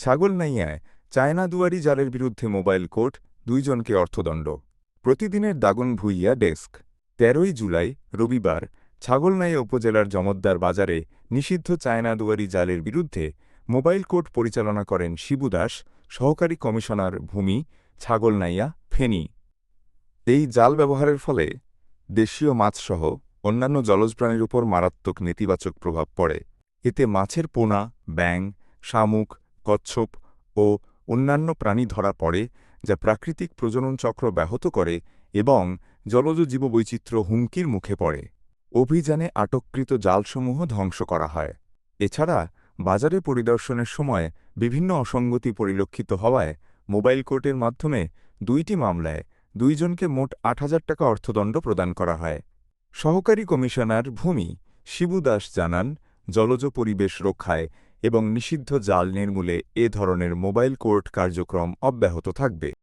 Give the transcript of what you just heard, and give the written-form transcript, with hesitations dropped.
ছাগলনাইয়ায় China দুয়ারি জালের বিরুদ্ধে mobile court, 2 জনকে অর্থদণ্ড। প্রতিদিনের দাগন ভূঁইয়া ডেস্ক। 13ই জুলাই রবিবার ছাগলনাইয়া উপজেলার জমদ্দার বাজারে নিষিদ্ধ চায়না দুয়ারি জালের বিরুদ্ধে মোবাইল কোর্ট পরিচালনা করেন শিবু দাস, সহকারী কমিশনার ভূমি, ছাগলনাইয়া, ফেনী। এই জাল ব্যবহারের ফলে দেশীয় মাছসহ অন্যান্য জলজ প্রাণীর উপর মারাত্মক নেতিবাচক প্রভাব পড়ে। এতে মাছের পোনা, ব্যাঙ, শামুক, কচ্ছপ ও অন্যান্য প্রাণী ধরা পড়ে, যা প্রাকৃতিক প্রজনন চক্র ব্যাহত করে এবং জলজ জীববৈচিত্র্য হুমকির মুখে পড়ে। অভিযানে আটককৃত জালসমূহ ধ্বংস করা হয়। এছাড়া বাজারে পরিদর্শনের সময় বিভিন্ন অসঙ্গতি পরিলক্ষিত হওয়ায় মোবাইল কোর্টের মাধ্যমে 2টি মামলায় 2 জনকে মোট 8,000 টাকা অর্থদণ্ড প্রদান করা হয়। সহকারী কমিশনার ভূমি শিবু দাস জানান, জলজ পরিবেশ রক্ষায় এবং নিষিদ্ধ জাল নির্মূলে এ ধরনের মোবাইল কোর্ট কার্যক্রম অব্যাহত থাকবে।